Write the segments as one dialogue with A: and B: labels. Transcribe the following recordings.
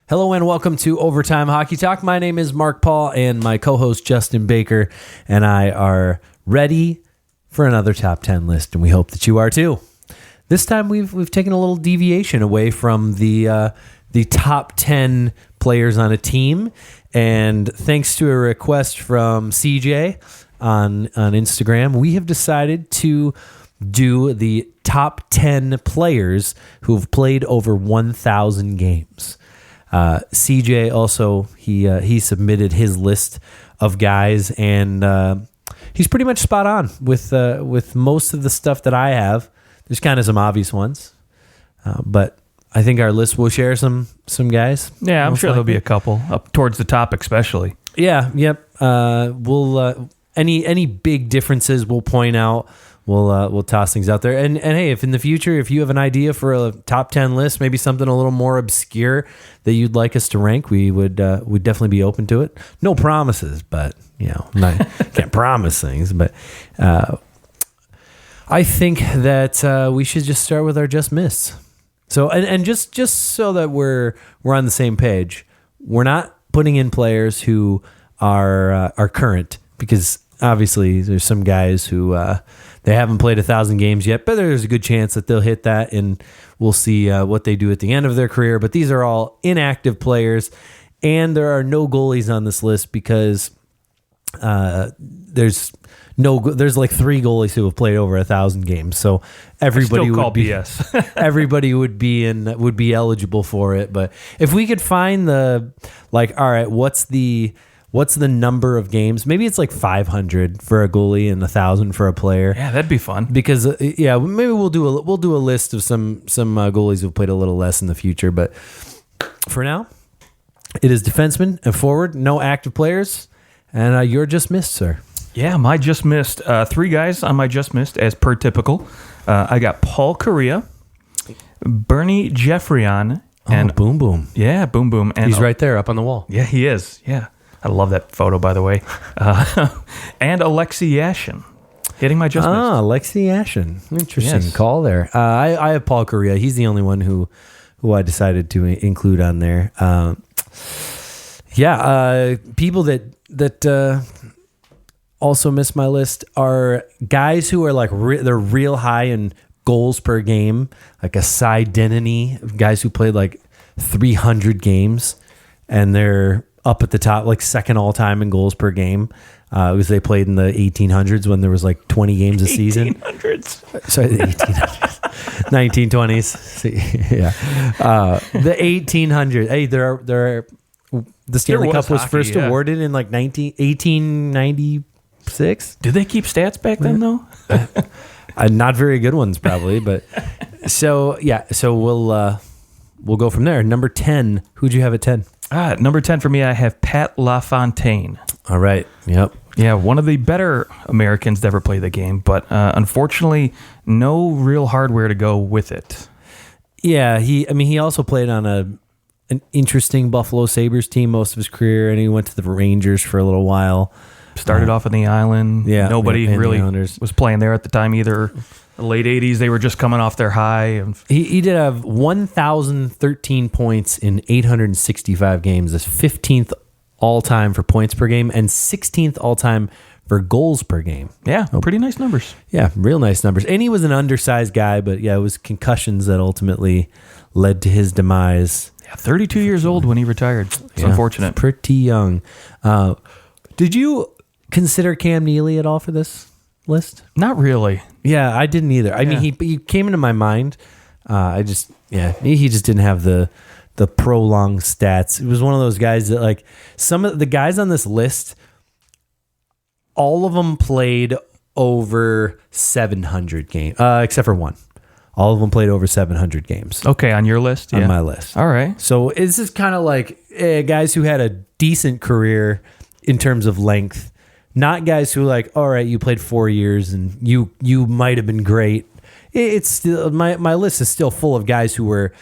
A: Hello and welcome to Overtime Hockey Talk. My name is Mark Paul and my co-host Justin Baker and I are ready for another top 10 list, and we hope that you are too. This time we've taken a little deviation away from the top 10 players on a team, and thanks to a request from CJ on Instagram, we have decided to do the top 10 players who have played over 1,000 games. CJ also, he submitted his list of guys, and he's pretty much spot on with most of the stuff that I have. There's kind of some obvious ones, but I think our list will share some guys.
B: Yeah, I'm sure there'll be a couple up towards the top, especially.
A: Yeah, yep. We'll any big differences we'll point out. We'll toss things out there. And hey, if in the future, if you have an idea for a top 10 list, maybe something a little more obscure that you'd like us to rank, we'd definitely be open to it. No promises, but can't promise things. But I think that we should just start with our just missed. So and just so that we're on the same page, we're not putting in players who are current, because obviously there's some guys who they haven't played 1,000 games yet, but there's a good chance that they'll hit that, and we'll see what they do at the end of their career. But these are all inactive players, and there are no goalies on this list because there's like 3 goalies who have played over 1,000 games. So everybody would be
B: BS.
A: everybody would be eligible for it. But if we could find all right, what's the number of games? Maybe it's like 500 for a goalie and 1,000 for a player.
B: Yeah, that'd be fun.
A: Because maybe we'll do a list of some goalies who've played a little less in the future. But for now, it is defenseman and forward, no active players, and you're just missed, sir.
B: Yeah, my just missed 3 guys on my just missed as per typical. I got Paul Kariya, Bernie Geoffrion, and
A: Boom Boom.
B: Yeah, Boom Boom. And
C: he's right there up on the wall.
B: Yeah, he is. Yeah. I love that photo, by the way. And Alexei Yashin, hitting my just missed.
A: Alexei Yashin. Interesting
B: Yes.
A: call there. I have Paul Kariya. He's the only one who I decided to include on there. People that also miss my list are guys who are like they're real high in goals per game, like a Cy Denny, guys who played like 300 games, and they're up at the top, like second all time in goals per game, because they played in the 1800s when there was like 20 games a season.
B: 1800s.
A: Sorry, the 1800s, 1920s. Yeah, the 1800s. Hey, the Stanley Cup was
B: hockey,
A: first awarded in like 1896.
B: Did they keep stats back then, though?
A: Not very good ones, probably, but so we'll go from there. Number 10. Who'd you have at 10?
B: Number 10 for me, I have Pat LaFontaine.
A: All right. Yep.
B: Yeah, one of the better Americans to ever play the game, but unfortunately, no real hardware to go with it.
A: Yeah, he also played on an interesting Buffalo Sabres team most of his career, and he went to the Rangers for a little while.
B: Started off on the island.
A: Yeah,
B: Nobody
A: and
B: really
A: the
B: was playing there at the time either. The late 80s, they were just coming off their high.
A: He did have 1,013 points in 865 games. That's 15th all-time for points per game and 16th all-time for goals per game.
B: Yeah, pretty nice numbers.
A: Yeah, real nice numbers. And he was an undersized guy, but yeah, it was concussions that ultimately led to his demise.
B: Yeah, 32 years old when he retired. It's unfortunate.
A: Pretty young. Did you consider Cam Neely at all for this list?
B: Not really.
A: Yeah, I didn't either. I mean, he came into my mind. He just didn't have the prolonged stats. It was one of those guys that, like, some of the guys on this list, all of them played over 700 games, except for one. All of them played over 700 games.
B: Okay, on your list?
A: On my list.
B: All right.
A: So this is kind of like guys who had a decent career in terms of length. Not guys who like, all right, you played 4 years and you might have been great. It's still my list is still full of guys who were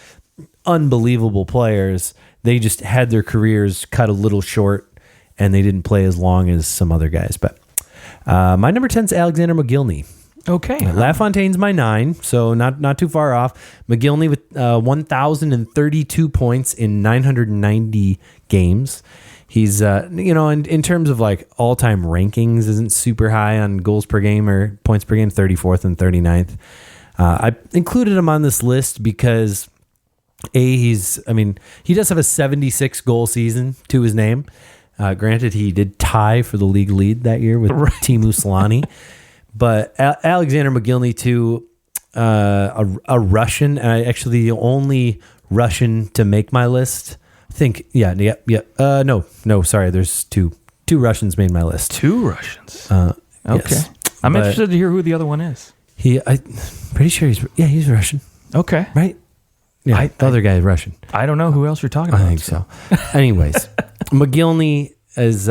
A: unbelievable players. They just had their careers cut a little short and they didn't play as long as some other guys. But my number 10 is Alexander McGillney.
B: Okay.
A: LaFontaine's my 9, so not too far off. McGillney with 1,032 points in 990 games. He's, in terms of like all-time rankings, isn't super high on goals per game or points per game, 34th and 39th. I included him on this list because he does have a 76 goal season to his name. Granted, he did tie for the league lead that year with Teemu Selanne. But Alexander Mogilny, too, a Russian, actually the only Russian to make my list. I think, no, sorry, there's two Russians made my list.
B: 2 Russians.
A: Okay.
B: Yes. I'm interested to hear who the other one is.
A: I'm pretty sure he's Russian.
B: Okay.
A: Right? Yeah, the other guy is Russian.
B: I don't know who else you're talking about.
A: I think so. Anyways, Mogilny is,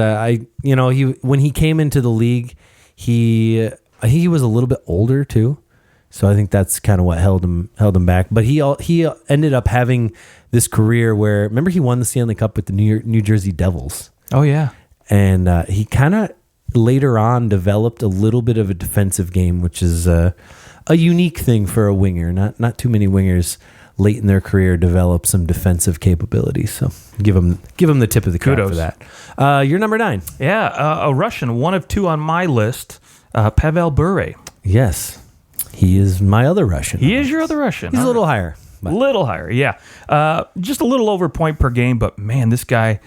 A: when he came into the league, I think he was a little bit older too, so I think that's kind of what held him back. But he ended up having this career where, remember, he won the Stanley Cup with the New Jersey Devils.
B: Oh yeah,
A: and he kind of later on developed a little bit of a defensive game, which is a unique thing for a winger. Not too many wingers late in their career develop some defensive capabilities. So give him the tip of the cap for that. You're number 9.
B: Yeah, a Russian, one of 2 on my list. Pavel Bure.
A: Yes, he is my other Russian.
B: He is your other Russian.
A: He's a little higher.
B: A little higher, yeah. Just a little over point per game, but man, this guy,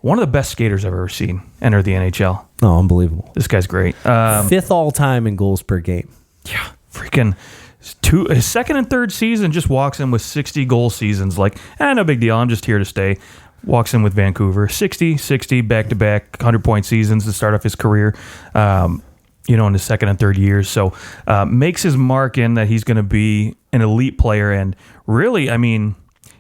B: one of the best skaters I've ever seen enter the NHL.
A: Oh, unbelievable.
B: This guy's great.
A: 5th all time in goals per game.
B: Yeah, freaking his second and third season just walks in with 60 goal seasons. Like, no big deal. I'm just here to stay. Walks in with Vancouver. 60, back-to-back, 100-point seasons to start off his career. In his second and third years. So makes his mark in that he's going to be an elite player. And really,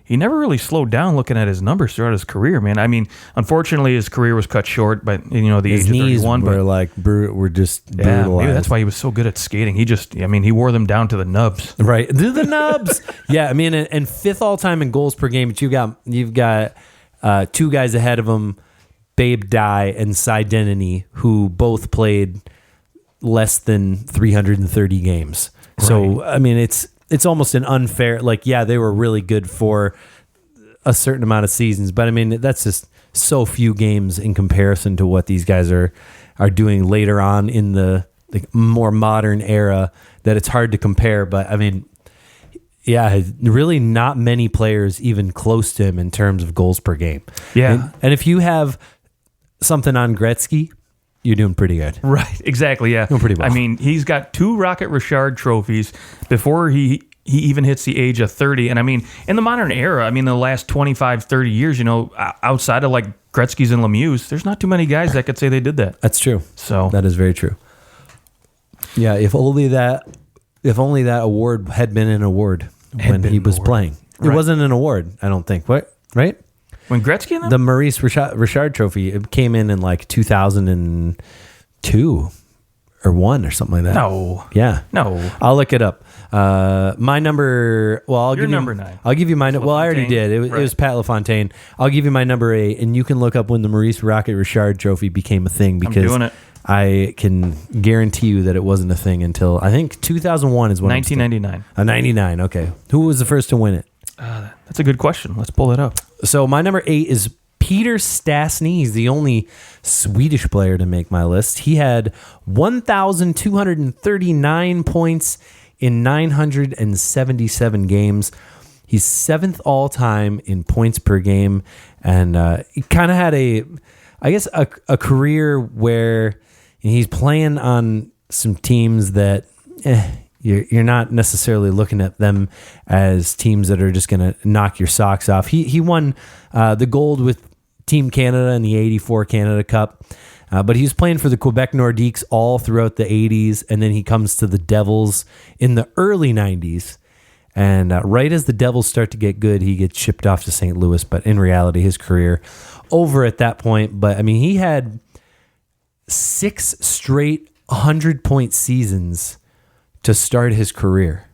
B: he never really slowed down looking at his numbers throughout his career, man. Unfortunately, his career was cut short by the age of 31.
A: Were just brutalized.
B: Maybe that's why he was so good at skating. He wore them down to the nubs.
A: Right, to the nubs. Yeah, and 5th all time in goals per game. But you've got 2 guys ahead of him, Babe Dye and Cy Denny, who both played less than 330 games. Right. So, it's almost an unfair, they were really good for a certain amount of seasons, but that's just so few games in comparison to what these guys are doing later on in the more modern era that it's hard to compare. But really not many players even close to him in terms of goals per game.
B: Yeah.
A: And if you have something on Gretzky, you're doing pretty good.
B: Right, exactly, yeah.
A: Doing pretty well.
B: He's got 2 Rocket Richard trophies before he even hits the age of 30. And in the modern era, the last 25, 30 years, outside of like Gretzky's and Lemieux, there's not too many guys that could say they did that.
A: That's true.
B: So
A: that is very true. Yeah, if only that award had been an award when he was playing. Right. It wasn't an award, I don't think. What? Right?
B: When Gretzky and them?
A: The Maurice Richard Trophy, it came in like 2002 or 1 or something like that.
B: No.
A: Yeah.
B: No.
A: I'll look it up. My number, I'll give you
B: number 9.
A: I'll give you my, I already did. It was Pat LaFontaine. I'll give you my number 8, and you can look up when the Maurice Rocket Richard Trophy became a thing, because
B: I'm doing it.
A: I can guarantee you that it wasn't a thing until, I think 2001 is when
B: 1999.
A: 99, okay. Who was the first to win it?
B: That's a good question. Let's pull it up.
A: So my number 8 is Peter Stastny. He's the only Swedish player to make my list. He had 1,239 points in 977 games. He's 7th all time in points per game, and he kind of had a career where he's playing on some teams that you're not necessarily looking at them as teams that are just going to knock your socks off. He won the gold with Team Canada in the 84 Canada Cup, but he was playing for the Quebec Nordiques all throughout the 80s, and then he comes to the Devils in the early 90s. And right as the Devils start to get good, he gets shipped off to St. Louis. But in reality, his career over at that point. But he had 6 straight 100-point seasons to start his career.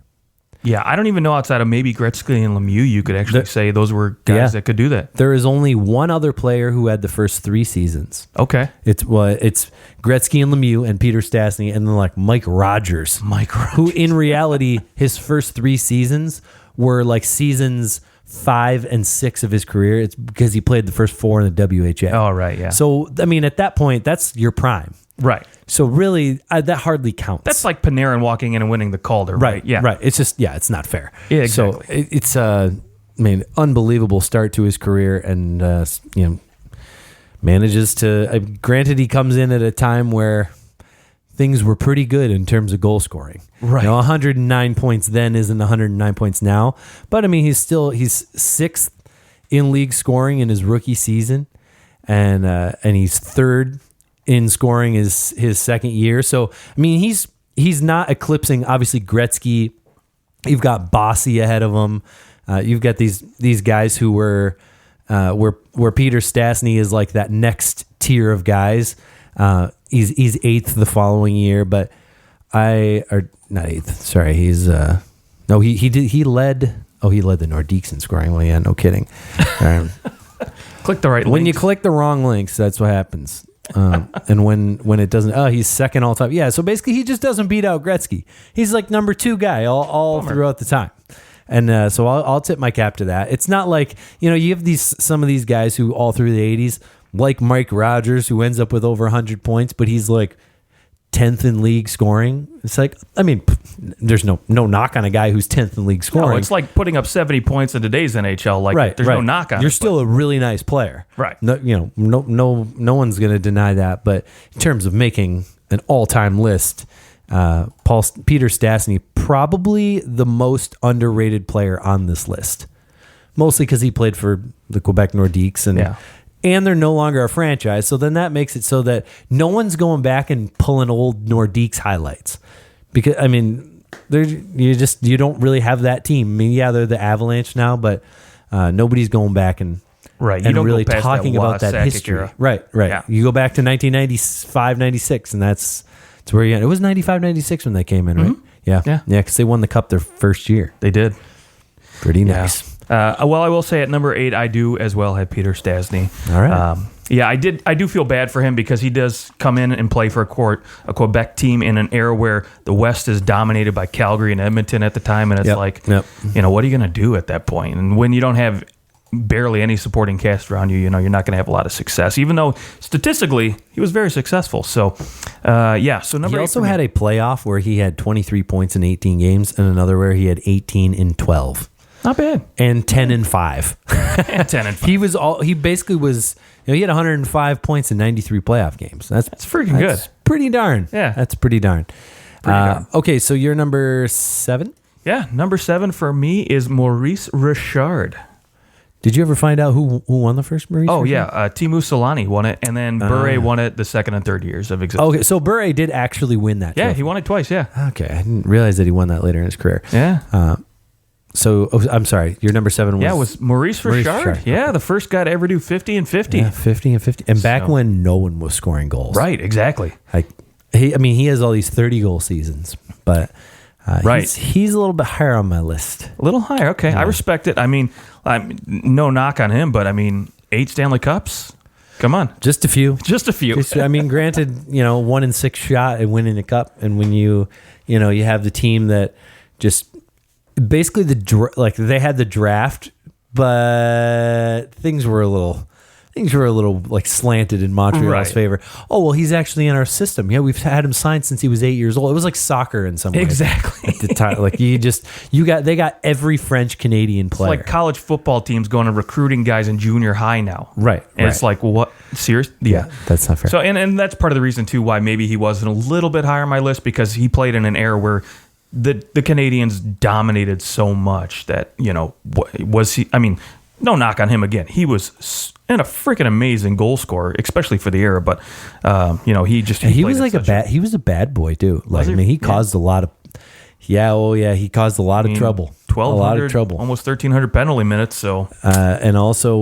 B: Yeah, I don't even know outside of maybe Gretzky and Lemieux, you could actually say those were guys that could do that.
A: There is only one other player who had the first 3 seasons.
B: Okay.
A: It's Gretzky and Lemieux and Peter Stastny and then like Mike Rogers. Who in reality, his first 3 seasons were like seasons 5 and 6 of his career. It's because he played the first 4 in the WHA.
B: Oh, right, yeah.
A: So, I mean, at that point, that's your prime.
B: Right.
A: So really, that hardly counts.
B: That's like Panarin walking in and winning the Calder, right? Yeah.
A: Right. It's just, it's not fair.
B: Yeah, exactly.
A: So it's unbelievable start to his career and, manages to, granted, he comes in at a time where things were pretty good in terms of goal scoring.
B: Right.
A: 109 points then isn't 109 points now. But, I mean, he's 6th in league scoring in his rookie season. And he's 3rd in scoring his second year. So, I mean, he's not eclipsing, obviously, Gretzky. You've got Bossy ahead of him. You've got these guys who were where Peter Stastny is like that next tier of guys. He's 8th the following year, but not 8th. Sorry, he's he led the Nordiques in scoring. Well, yeah, no kidding.
B: Click the right
A: When
B: links.
A: you click the wrong links, that's what happens. And when it doesn't, he's second all time. Yeah, so basically he just doesn't beat out Gretzky. He's like number 2 guy all throughout the time. And so I'll tip my cap to that. It's not like, you have some of these guys who all through the 80s, like Mike Rogers, who ends up with over 100 points, but he's like 10th in league scoring. It's like, I mean, there's no knock on a guy who's 10th in league scoring.
B: No, it's like putting up 70 points in today's NHL. Like, there's no knock on it.
A: You're still a really nice player.
B: Right.
A: No, no one's going to deny that. But in terms of making an all-time list, Peter Stastny, probably the most underrated player on this list. Mostly because he played for the Quebec Nordiques and they're no longer a franchise. So then that makes it so that no one's going back and pulling old Nordiques highlights. Because, I mean, you don't really have that team. I mean, they're the Avalanche now, but nobody's going back and
B: right. You don't
A: really
B: go past
A: talking about that history.
B: Era.
A: Right.
B: Yeah.
A: You go back to 1995, 96, and that's where you end. It was 95, 96 when they came in, right?
B: Mm-hmm.
A: Yeah, because they won the cup their first year.
B: They did.
A: Pretty nice.
B: Well, I will say at number 8, I do as well have Peter Stastny.
A: All right.
B: I do feel bad for him because he does come in and play for a Quebec team in an era where the West is dominated by Calgary and Edmonton at the time, and it's what are you going to do at that point? And when you don't have barely any supporting cast around you, you're not going to have a lot of success, even though statistically he was very successful. So, So number 8.
A: He also had a playoff where he had 23 points in 18 games, and another where he had 18 in 12.
B: Not bad.
A: And 10 and 5.
B: And 10 and 5.
A: He basically was, he had 105 points in 93 playoff games. That's
B: freaking good.
A: Pretty darn.
B: Yeah.
A: That's pretty darn. Okay, so you're number 7?
B: Yeah, number 7 for me is Maurice Richard.
A: Did you ever find out who won the first Maurice?
B: Oh, yeah. Teemu Selanne won it, and then Bure won it the second and third years of existence.
A: Okay, so Bure did actually win that.
B: Yeah,
A: trophy.
B: he won it twice, yeah.
A: Okay, I didn't realize that he won that later in his career.
B: Yeah.
A: I'm sorry, your number 7 was...
B: Yeah, it was Maurice Richard. Yeah,
A: okay.
B: The first guy to ever do 50 and 50.
A: Yeah, 50 and 50. And back when no one was scoring goals.
B: Right, exactly.
A: He has all these 30-goal seasons, but... He's a little bit higher on my list.
B: A little higher, okay. Yeah. I respect it. I mean, no knock on him, but 8 Stanley Cups? Come on.
A: Just a few.
B: Granted,
A: 1 in 6 shot at winning a cup. And when you have the team that just basically they had the draft, but things were a little like slanted in Montreal's favor. Oh, well, he's actually in our system. Yeah, we've had him signed since he was 8 years old. It was like soccer in some way.
B: Exactly.
A: At the time, like they got every French Canadian player.
B: It's like college football teams going and recruiting guys in junior high now.
A: Right.
B: And it's like, what? Serious?
A: Yeah, that's not fair.
B: So, and that's part of the reason too why maybe he wasn't a little bit higher on my list, because he played in an era where the Canadians dominated so much that, was he? I mean, no knock on him again. He was a freaking amazing goal scorer, especially for the era. But he
A: was like he was a bad boy too. Like, he caused a lot of. Yeah, he caused a lot of trouble.
B: 1,200,
A: a lot of trouble,
B: almost 1,300 penalty minutes. So,
A: and also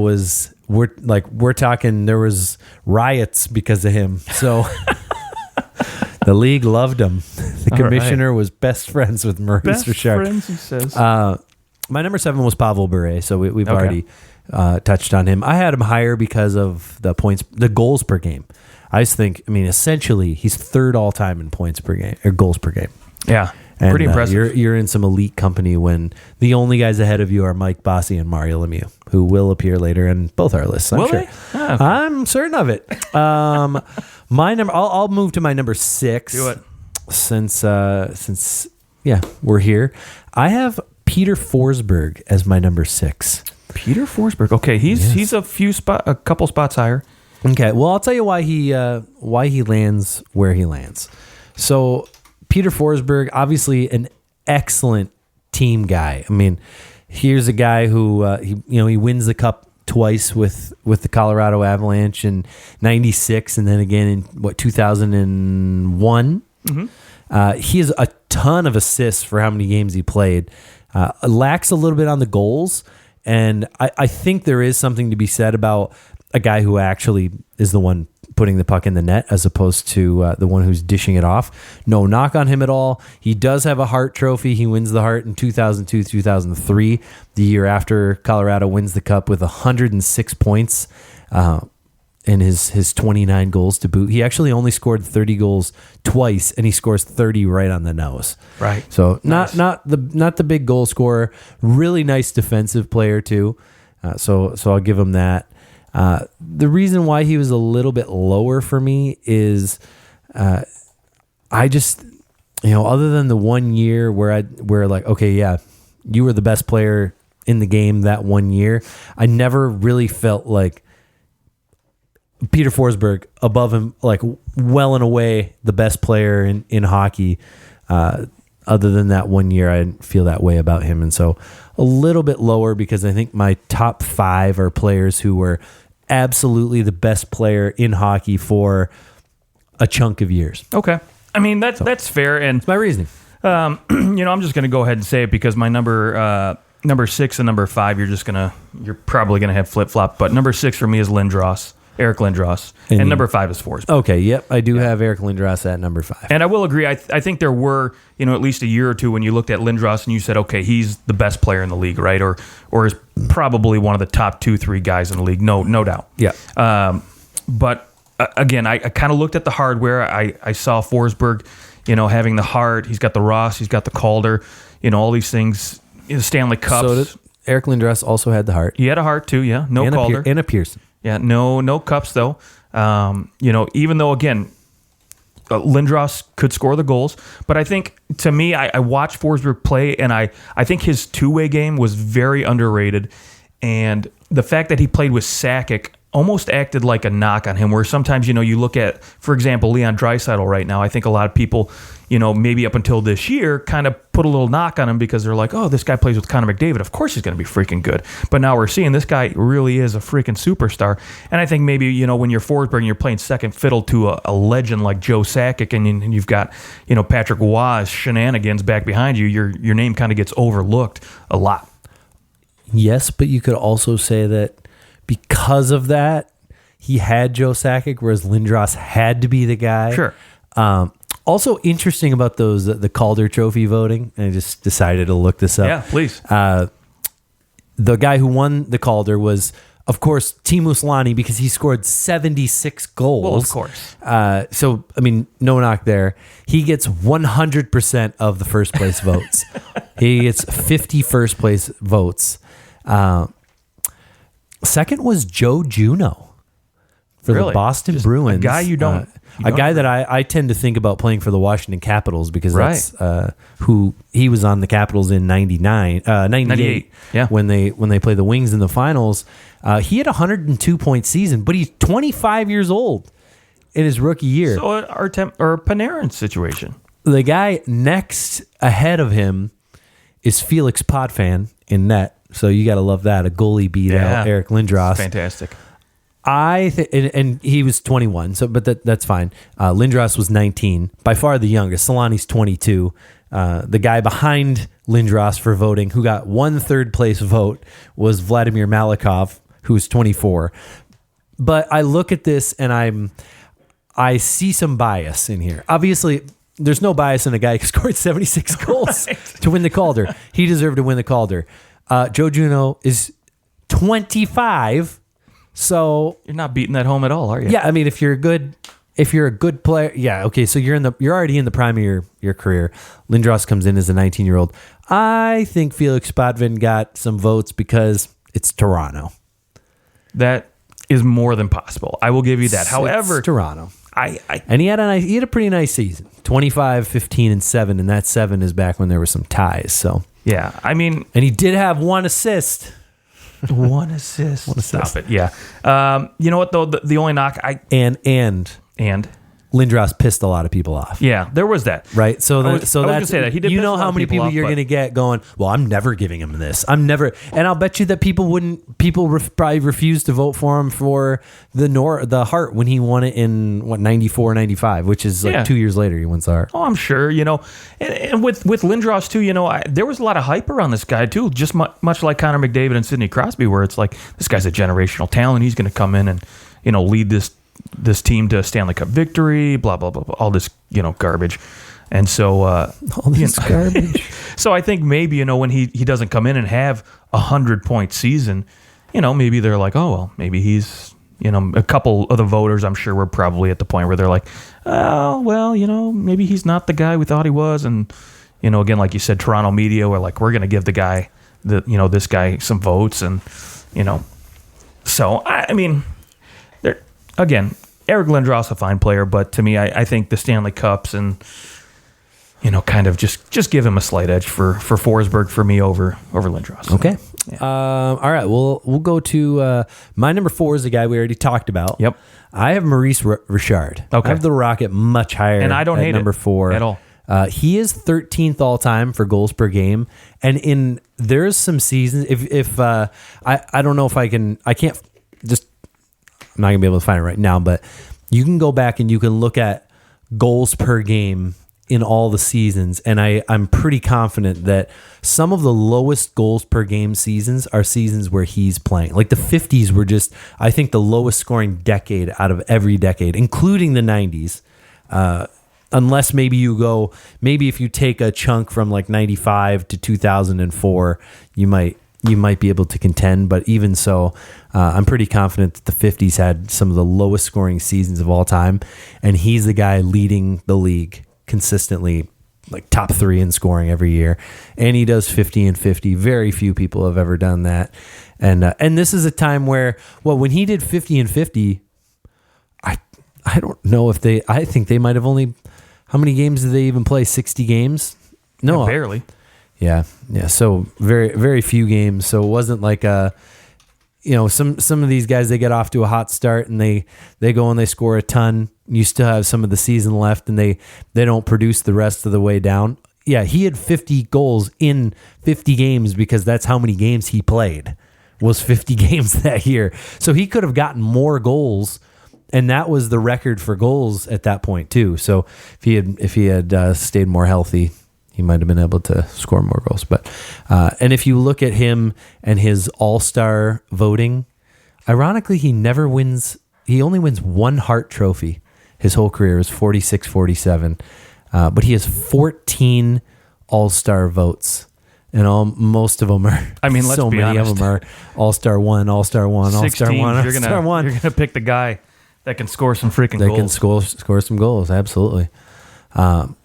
A: we're talking there was riots because of him. So. The league loved him. The
B: All
A: commissioner was best friends with Maurice
B: Best
A: Richard.
B: friends, he says.
A: My number 7 was Pavel Bure, so we've
B: Okay.
A: already touched on him. I had him higher because of the goals per game. I just think, essentially, he's third all time in points per game or goals per game.
B: Yeah.
A: And,
B: Pretty impressive.
A: You're in some elite company when the only guys ahead of you are Mike Bossy and Mario Lemieux, who will appear later in both our lists. I'm
B: Will
A: sure.
B: they? Ah, okay.
A: I'm certain of it. My number. I'll move to my number 6.
B: Do it.
A: Since we're here. I have Peter Forsberg as my number 6.
B: Peter Forsberg. Okay, he's a couple spots higher.
A: Okay, well, I'll tell you why he lands where he lands. So Peter Forsberg, obviously an excellent team guy. Here's a guy who he wins the cup twice with the Colorado Avalanche in '96, and then again in 2001. Mm-hmm. He has a ton of assists for how many games he played. Lacks a little bit on the goals, and I think there is something to be said about a guy who actually is the one putting the puck in the net as opposed to the one who's dishing it off. No knock on him at all. He does have a Hart Trophy. He wins the Hart in 2002, 2003, the year after Colorado wins the Cup with 106 points in his 29 goals to boot. He actually only scored 30 goals twice, and he scores 30 right on the nose.
B: Right.
A: So
B: Nice.
A: not the big goal scorer. Really nice defensive player too. So I'll give him that. The reason why he was a little bit lower for me is I just, other than the 1 year where like, okay, yeah, you were the best player in the game that 1 year, I never really felt like Peter Forsberg above him, like well and away the best player in hockey. Other than that 1 year, I didn't feel that way about him. And so a little bit lower because I think my top 5 are players who were absolutely the best player in hockey for a chunk of years.
B: Okay. That's fair. And
A: That's my reasoning.
B: I'm just going to go ahead and say it because my number 6 and number 5, you're probably going to have flip flop. But number 6 for me is Eric Lindros, and number 5 is Forsberg.
A: Okay, yep, I do have Eric Lindros at number 5.
B: And I will agree. I think there were, at least a year or two when you looked at Lindros and you said, okay, he's the best player in the league, right? Or is probably one of the top 2-3 guys in the league. No doubt.
A: Yeah.
B: But again, I kind of looked at the hardware. I saw Forsberg, having the Hart. He's got the Ross. He's got the Calder. All these things. Stanley Cups.
A: So did Eric Lindros also had the Hart.
B: He had a Hart too. Yeah. No Calder.
A: And a Pearson.
B: Yeah, no cups though. Even though again, Lindros could score the goals, but I think to me, I watched Forsberg play, and I think his two-way game was very underrated, and the fact that he played with Sakic almost acted like a knock on him. Where sometimes you look at, for example, Leon Draisaitl right now. I think a lot of people, maybe up until this year, kind of put a little knock on him because they're like, oh, this guy plays with Connor McDavid. Of course he's going to be freaking good. But now we're seeing this guy really is a freaking superstar. And I think maybe, when you're Forsberg and you're playing second fiddle to a legend like Joe Sakic and you've got, Patrick Roy's shenanigans back behind you, your name kind of gets overlooked a lot.
A: Yes, but you could also say that because of that, he had Joe Sakic, whereas Lindros had to be the guy.
B: Sure.
A: Also interesting about the Calder Trophy voting, and I just decided to look this up.
B: Yeah, please.
A: The guy who won the Calder was, of course, Teemu Selanne because he scored 76 goals.
B: Well, of course.
A: No knock there. He gets 100% of the first place votes. He gets 50 first place votes. Second was Joe Juneau for the Boston Bruins.
B: A guy you don't.
A: A guy that I tend to think about playing for the Washington Capitals because
B: Right.
A: that's who he was on the Capitals in 98
B: yeah.
A: when they played the Wings in the finals. He had a 102-point season, but he's 25 years old in his rookie year.
B: So or Panarin situation.
A: The guy next ahead of him is Felix Potvin in net. So you got to love that. A goalie beat out Eric Lindros.
B: Fantastic.
A: And he was 21, but that's fine. Lindros was 19, by far the youngest. Selanne's 22. The guy behind Lindros for voting, who got 1 third place vote, was Vladimir Malikov, who was 24. But I look at this and I see some bias in here. Obviously, there's no bias in a guy who scored 76 goals to win the Calder. He deserved to win the Calder. Joe Juneau is 25, so
B: You're not beating that home at all, are you?
A: yeah. I mean, if you're a good player, yeah, okay. So you're already in the prime of your career. Lindros comes in as a 19-year-old. I think Felix Potvin got some votes because it's Toronto.
B: That is more than possible. I will give you that. However,
A: It's Toronto.
B: I
A: And he had a pretty nice season. 25, 15, and 7, and that 7 is back when there were some ties. So
B: yeah, I mean,
A: and he did have one assist.
B: one assist. Stop it. Yeah. You know what though? The only knock
A: And
B: and
A: Lindros pissed a lot of people off.
B: yeah, there was that.
A: Right, so
B: I was gonna
A: that's
B: say that. He did
A: you
B: piss
A: know
B: a lot
A: how
B: of
A: many people
B: off,
A: you're
B: but-
A: going to get going. Well, I'm never giving him this. I'm never, and I'll bet you that people probably refused to vote for him for the Hart when he won it in 94, 95, which is like
B: Yeah.
A: 2 years later he wins the Hart.
B: Oh, I'm sure. You know, and with Lindros too. You know, there was a lot of hype around this guy too. Just much like Connor McDavid and Sidney Crosby, where it's like this guy's a generational talent. He's going to come in and lead this team to Stanley Cup victory. Blah blah blah. Blah all this garbage. And so
A: All this garbage.
B: So I think maybe when he doesn't come in and have 100-point season, maybe they're like, oh well, maybe he's a couple of the voters I'm sure were probably at the point where they're like, oh well, maybe he's not the guy we thought he was, and again like you said, Toronto media were like, we're going to give the guy this guy some votes, and so I mean, there again, Eric Lindros a fine player, but to me I think the Stanley Cups and kind of just give him a slight edge for Forsberg for me over Lindros.
A: Okay. All right. We'll go to my number 4 is a guy we already talked about.
B: Yep.
A: I have Maurice Richard.
B: Okay.
A: I have the Rocket much higher,
B: And I don't
A: at
B: hate
A: number
B: it
A: 4
B: at all.
A: He is 13th all time for goals per game, and there's some seasons. If I don't know if I can't just, I'm not gonna be able to find it right now, but you can go back and you can look at goals per game in all the seasons, and I'm pretty confident that some of the lowest goals per game seasons are seasons where he's playing. Like the 50s were just, I think, the lowest scoring decade out of every decade, including the 90s. Unless maybe if you take a chunk from like 95 to 2004, you might be able to contend. But even so, I'm pretty confident that the 50s had some of the lowest scoring seasons of all time, and he's the guy leading the league consistently, like top 3 in scoring every year, and he does 50 and 50. Very few people have ever done that, and this is a time where, well, when he did 50 and 50, I don't know if I think they might have only, how many games did they even play? 60 games? No,
B: Barely.
A: Yeah. So very, very few games. So it wasn't like some of these guys, they get off to a hot start and they go and they score a ton. You still have some of the season left and they don't produce the rest of the way down. Yeah, he had 50 goals in 50 games because that's how many games he played, was 50 games that year. So he could have gotten more goals, and that was the record for goals at that point too. So if he had stayed more healthy, he might have been able to score more goals. But and if you look at him and his all-star voting, ironically, he never wins. He only wins one Hart Trophy. His whole career is 46-47. But he has 14 all-star votes. And most of them are,
B: I mean, let's
A: so
B: be
A: many
B: honest.
A: of them are all-star 1, all-star 1,
B: 6
A: all-star 1,
B: teams,
A: all-star 1.
B: You're gonna pick the guy that can score some freaking
A: They
B: goals.
A: can score some goals, absolutely. So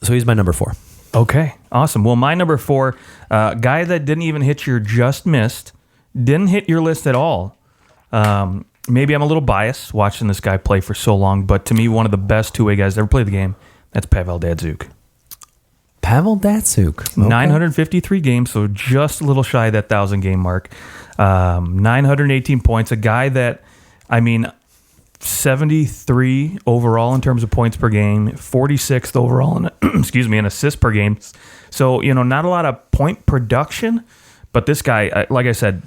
A: he's my number 4.
B: Okay, awesome. Well, my number 4, guy that didn't even hit your just missed, didn't hit your list at all. Maybe I'm a little biased watching this guy play for so long, but to me, one of the best two-way guys to ever play the game, that's Pavel Datsyuk.
A: Pavel Datsyuk.
B: 953 games, so just a little shy of that 1,000-game mark. 918 points, a guy that, 73 overall in terms of points per game, 46th overall in in assists per game. So, not a lot of point production, but this guy, like I said,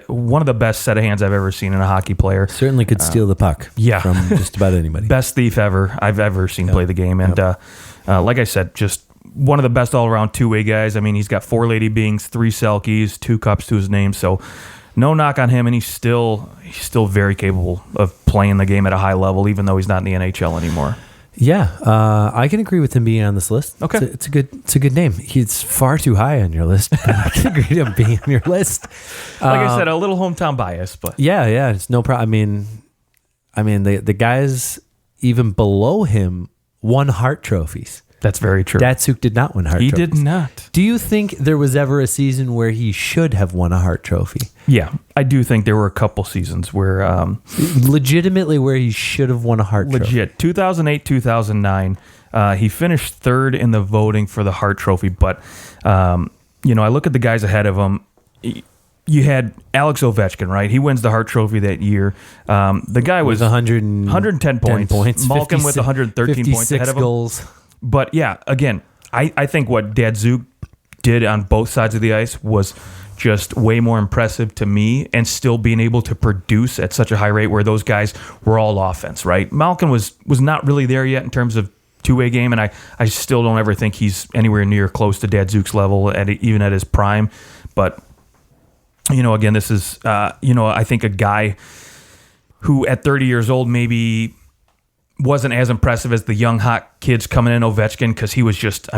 B: one of the best set of hands I've ever seen in a hockey player.
A: Certainly could steal the puck from just about anybody.
B: Best thief I've ever seen play the game. And like I said, just one of the best all-around two-way guys. He's got 4 Lady Bings, 3 Selkies, 2 cups to his name. So no knock on him, and he's still very capable of playing the game at a high level, even though he's not in the NHL anymore.
A: Yeah, I can agree with him being on this list.
B: Okay.
A: It's a good name. He's far too high on your list, but I can agree with him being on your list.
B: Like I said, a little hometown bias, but
A: Yeah, it's no problem. I mean, the guys even below him won Hart trophies.
B: that's very true.
A: Datsuk did not win Hart
B: He
A: trophies.
B: did not.
A: Do you think there was ever a season where he should have won a Hart trophy?
B: Yeah, I do think there were a couple seasons where
A: Legitimately where he should have won a Hart trophy.
B: legit 2008, 2009, he finished third in the voting for the Hart Trophy. But I look at the guys ahead of him. You had Alex Ovechkin, right? He wins the Hart Trophy that year. The guy was
A: With
B: 110 points. Malkin with 113 points ahead of him.
A: goals.
B: But yeah, again, I think what Datsuk did on both sides of the ice was just way more impressive to me, and still being able to produce at such a high rate where those guys were all offense, right? Malkin was not really there yet in terms of two-way game, and I still don't ever think he's anywhere near close to Datsuk's level, even at his prime. But, again, this is, I think a guy who at 30 years old maybe wasn't as impressive as the young, hot kids coming in, Ovechkin, because he was just,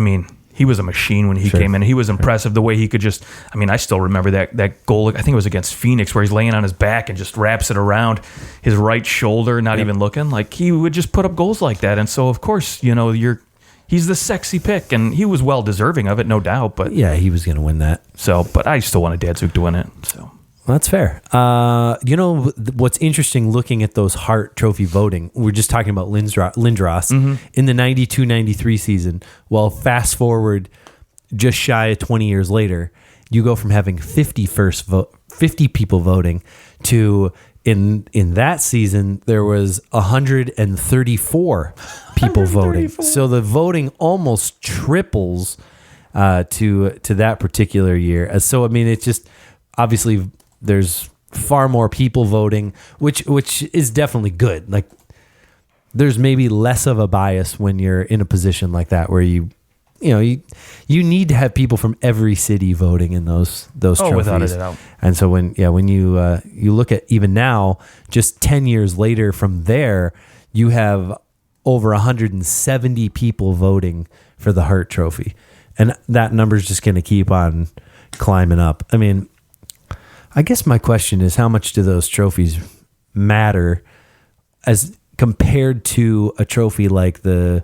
B: he was a machine when he came in. He was impressive the way he could just, I still remember that goal, I think it was against Phoenix, where he's laying on his back and just wraps it around his right shoulder, not even looking. Like, he would just put up goals like that. And so, of course, he's the sexy pick, and he was well deserving of it, no doubt. But
A: Yeah, he was going to win that.
B: So, but I still wanted Datsuk to win it. So.
A: Well, that's fair. What's interesting looking at those Hart Trophy voting, we're just talking about Lindros in the 92-93 season. Well, fast forward just shy of 20 years later, you go from having 50 people voting to in that season there was 134 people voting. So the voting almost triples to that particular year. So it's just obviously there's far more people voting, which is definitely good. Like, there's maybe less of a bias when you're in a position like that where you need to have people from every city voting in those trophies.
B: Without a doubt.
A: And so when you look at even now, just 10 years later from there, you have over 170 people voting for the Hart Trophy, and that number is just going to keep on climbing up. I guess my question is, how much do those trophies matter as compared to a trophy like the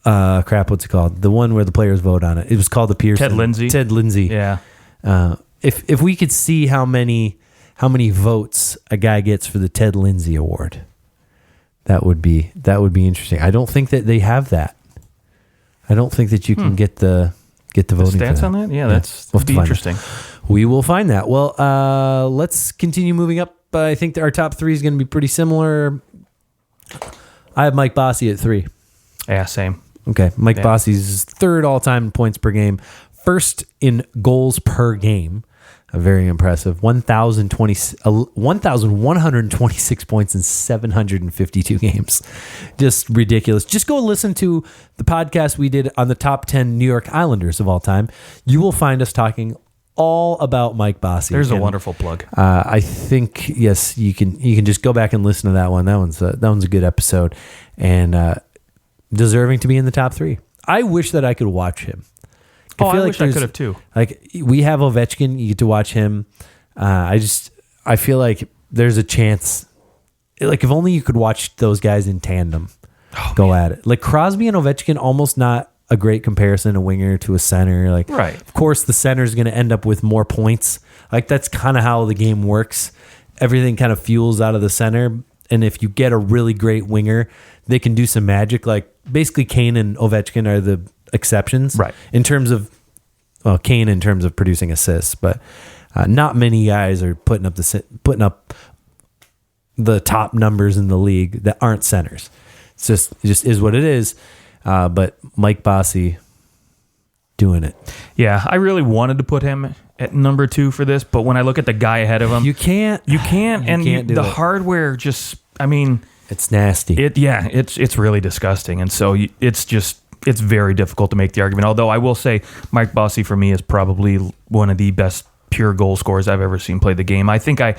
A: what's it called? The one where the players vote on it. It was called the Pearson.
B: Ted Lindsay.
A: Yeah. If we could see how many votes a guy gets for the Ted Lindsay Award, that would be interesting. I don't think that they have that. I don't think that you can get the voting
B: stats
A: for that.
B: on that. Yeah, that'd be interesting.
A: We will find that. Well, let's continue moving up. I think that our top three is going to be pretty similar. I have Mike Bossy at 3.
B: Yeah, same.
A: Okay. Mike Bossy's third all-time points per game, first in goals per game. Very impressive. 1,126 points in 752 games. Just ridiculous. Just go listen to the podcast we did on the top 10 New York Islanders of all time. You will find us talking all about Mike Bossy.
B: There's a wonderful plug.
A: I think, yes, you can just go back and listen to that one. That one's a good episode, and deserving to be in the top 3. I wish that I could watch him.
B: I wish I could have too.
A: Like, we have Ovechkin, you get to watch him. I feel like there's a chance. Like, if only you could watch those guys in tandem go at it. Like, Crosby and Ovechkin, almost not a great comparison, a winger to a center. Like,
B: right.
A: Of course, the center is going to end up with more points. Like, that's kind of how the game works. Everything kind of fuels out of the center. And if you get a really great winger, they can do some magic. Like, basically, Kane and Ovechkin are the exceptions,
B: right?
A: In terms of, Kane in terms of producing assists, but not many guys are putting up the top numbers in the league that aren't centers. It just is what it is. But Mike Bossy doing it.
B: Yeah, I really wanted to put him at number 2 for this, but when I look at the guy ahead of him,
A: you can't,
B: and the hardware just,
A: it's nasty.
B: It's really disgusting, and so it's very difficult to make the argument. Although I will say Mike Bossy for me is probably one of the best pure goal scorers I've ever seen play the game. I think I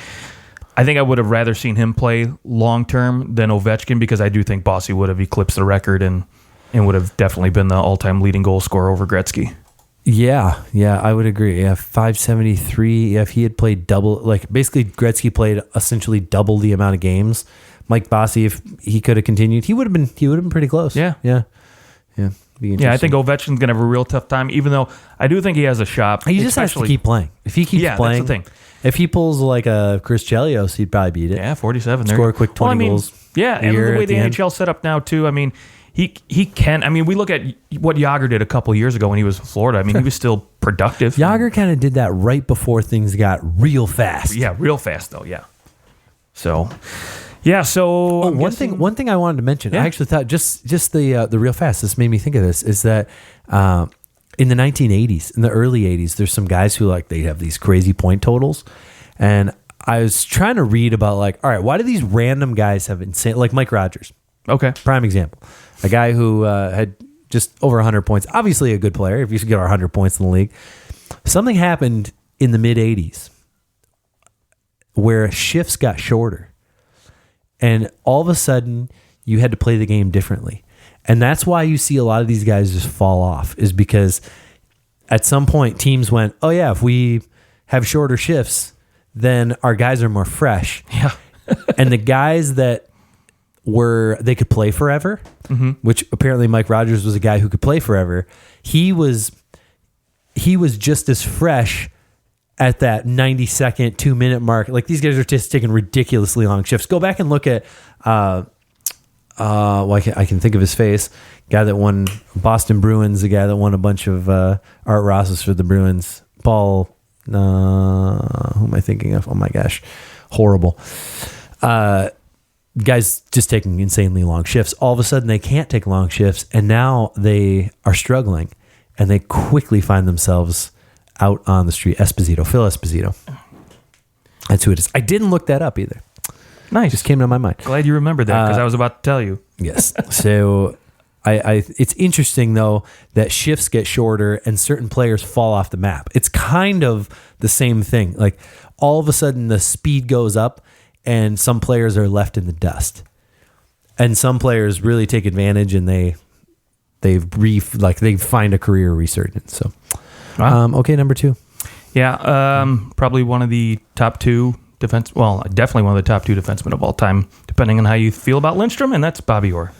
B: would have rather seen him play long term than Ovechkin, because I do think Bossy would have eclipsed the record and would have definitely been the all-time leading goal scorer over Gretzky.
A: Yeah, I would agree. Yeah, 573. Yeah, if he had played double, like basically Gretzky played essentially double the amount of games. Mike Bossy, if he could have continued, he would have been pretty close.
B: Yeah.
A: Yeah,
B: I think Ovechkin's gonna have a real tough time, even though I do think he has a shot.
A: He just has to keep playing. If he keeps playing,
B: that's the thing.
A: If he pulls like a Chris Chelios, he'd probably beat it.
B: Yeah, 47.
A: Score a quick 20 goals.
B: Yeah, and the way the NHL's set up now too. I mean, he can. I mean, we look at what Jágr did a couple years ago when he was in Florida. I mean, he was still productive.
A: Jágr kind of did that right before things got real fast.
B: Yeah, real fast though. Yeah. So. Yeah. So
A: one thing I wanted to mention. I actually thought just the real fast. This made me think of this. Is that in the 1980s, in the early 80s, there's some guys who they have these crazy point totals, and I was trying to read about all right, why do these random guys have insane, like Mike Rogers?
B: Okay,
A: prime example, a guy who had just over 100 points. Obviously, a good player. If you should get 100 points in the league, something happened in the mid 80s where shifts got shorter. And all of a sudden, you had to play the game differently. And that's why you see a lot of these guys just fall off, is because at some point, teams went, oh, yeah, if we have shorter shifts, then our guys are more fresh.
B: Yeah.
A: And the guys that they could play forever, which apparently Mike Rogers was a guy who could play forever, he was just as fresh at that 90-second, 2-minute mark. Like, these guys are just taking ridiculously long shifts. Go back and look at, I can think of his face. Guy that won Boston Bruins, the guy that won a bunch of Art Rosses for the Bruins. Paul, who am I thinking of? Oh my gosh, horrible. Guys just taking insanely long shifts. All of a sudden, they can't take long shifts, and now they are struggling, and they quickly find themselves out on the street. Phil Esposito. That's who it is. I didn't look that up either.
B: Nice.
A: Just came to my mind.
B: Glad you remembered that, because I was about to tell you.
A: Yes. So it's interesting, though, that shifts get shorter and certain players fall off the map. It's kind of the same thing. Like, all of a sudden, the speed goes up and some players are left in the dust. And some players really take advantage, and they find a career resurgence. So, okay, number 2.
B: Yeah, probably one of the top 2 definitely one of the top 2 defensemen of all time, depending on how you feel about Lindstrom, and that's Bobby Orr.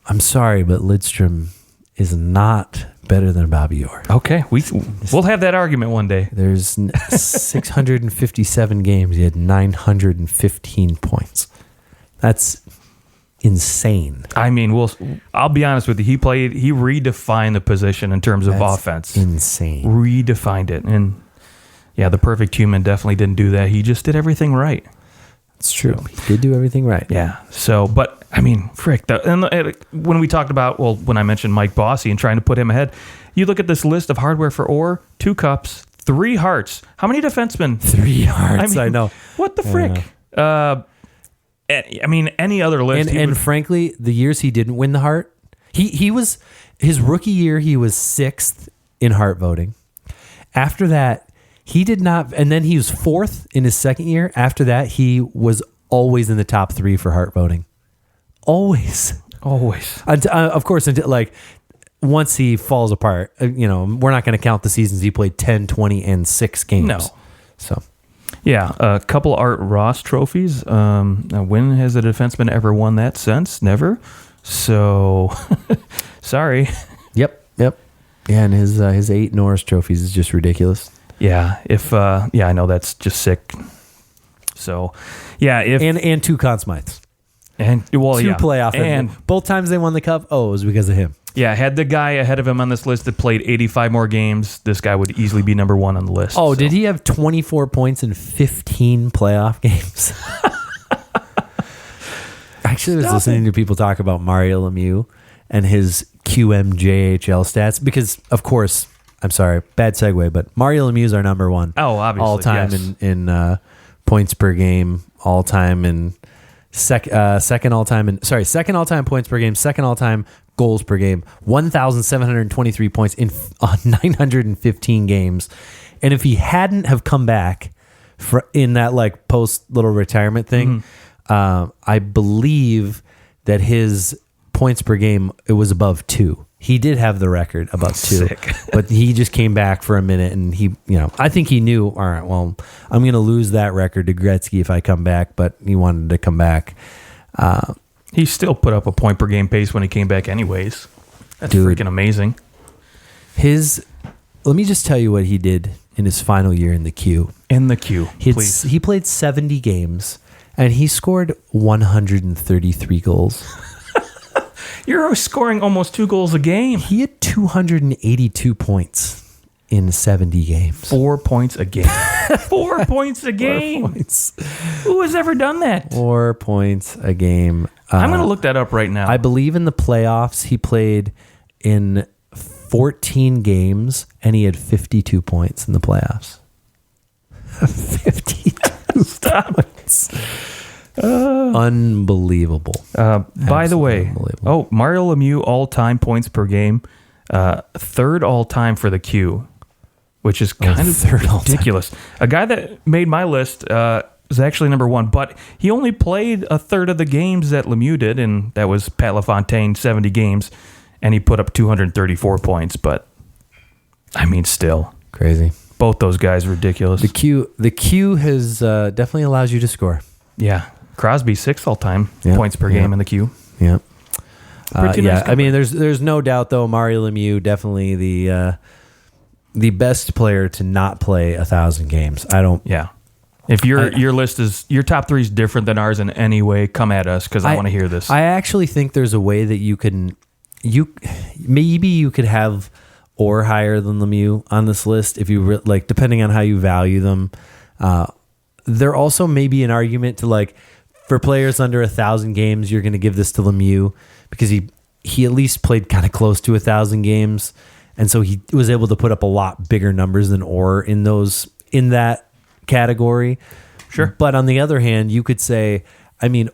B: I'm
A: sorry, but Lidstrom is not better than Bobby Orr.
B: Okay, we'll have that argument one day.
A: There's 657 games. He had 915 points. That's insane.
B: I mean, I'll be honest with you. He redefined the position in terms of offense.
A: Insane.
B: Redefined it. And yeah, the perfect human definitely didn't do that. He just did everything right.
A: It's true. He did do everything right.
B: Yeah. So, but I mean, frick. When we talked about, when I mentioned Mike Bossy and trying to put him ahead, you look at this list of hardware for Orr: 2 cups, 3 hearts. How many defensemen?
A: 3 hearts. I know.
B: What the frick? I mean, any other list.
A: And frankly, the years he didn't win the Hart, he was, his rookie year, he was 6th in Hart voting. After that, he did not, and then he was 4th in his second year. After that, he was always in the top 3 for Hart voting. Always. Of course, until once he falls apart, we're not going to count the seasons he played 10, 20, and 6 games.
B: No.
A: So.
B: Yeah, a couple Art Ross trophies. When has a defenseman ever won that since? Never. So, sorry.
A: Yep. Yeah, and his 8 Norris trophies is just ridiculous.
B: Yeah, I know that's just sick. So, yeah,
A: and 2 Conn Smythes.
B: And 2
A: playoff, and both times they won the cup. Oh, it was because of him.
B: Yeah, had the guy ahead of him on this list that played 85 more games, this guy would easily be number 1 on the list.
A: Oh, so. Did he have 24 points in 15 playoff games? Actually, I was listening to people talk about Mario Lemieux and his QMJHL stats because, of course, I'm sorry, bad segue, but Mario Lemieux is our number 1.
B: Oh, obviously,
A: all time
B: yes.
A: in points per game, all time in second all time points per game, second all time goals per game, 1,723 points in 915 games. And if he hadn't have come back in that like post little retirement thing, I believe that his points per game, it was above 2. He did have the record above 2, but he just came back for a minute and I think he knew, all right, well, I'm going to lose that record to Gretzky if I come back, but he wanted to come back.
B: He still put up a point per game pace when he came back anyways. That's freaking amazing.
A: Let me just tell you what he did in his final year in the Q.
B: Please.
A: He played 70 games and he scored 133 goals.
B: You're scoring almost 2 goals a game.
A: He had 282 points in 70 games.
B: 4 points a game. 4 points a game.
A: 4 points.
B: Who has ever done that?
A: 4 points a game.
B: I'm going to look that up right now.
A: I believe in the playoffs, he played in 14 games and he had 52 points in the playoffs. 52 points. Unbelievable.
B: By the way, Mario Lemieux all-time points per game, third all-time for the Q, which is kind of ridiculous. A guy that made my list is actually number 1, but he only played a third of the games that Lemieux did, and that was Pat LaFontaine, 70 games, and he put up 234 points. But I mean, still
A: crazy.
B: Both those guys ridiculous.
A: The Q has definitely allows you to score.
B: Yeah. Crosby 6th all-time points per game in the Q.
A: Yeah.
B: Nice
A: I mean, there's no doubt, though, Mario Lemieux, definitely the best player to not play 1,000 games.
B: Yeah. If your list is, your top 3 is different than ours in any way, come at us because I want to hear this.
A: I actually think there's a way that you could have or higher than Lemieux on this list if you like, depending on how you value them. There also may be an argument to like, for players under 1,000 games, you're going to give this to Lemieux because he at least played kind of close to 1,000 games, and so he was able to put up a lot bigger numbers than Orr in that category.
B: Sure,
A: but on the other hand, you could say, I mean,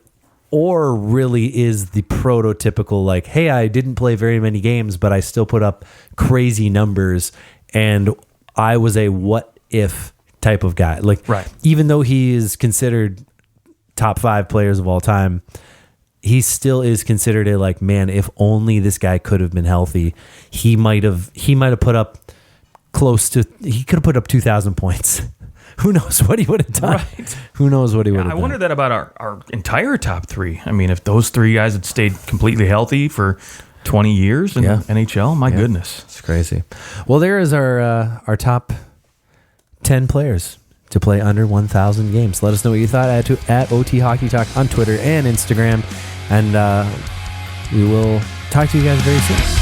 A: Orr really is the prototypical like, hey, I didn't play very many games, but I still put up crazy numbers, and I was a what if type of guy. Like,
B: right.
A: Even though he is considered top 5 players of all time, he still is considered a like, man, if only this guy could have been healthy, he might have put up he could have put up 2,000 points. Who knows what he would have done? Right. Who knows what he would have done?
B: I wonder that about our entire top 3. I mean, if those 3 guys had stayed completely healthy for 20 years in NHL, my goodness.
A: It's crazy. Well, there is our top 10 players to play under 1,000 games. Let us know what you thought at OT Hockey Talk on Twitter and Instagram. And we will talk to you guys very soon.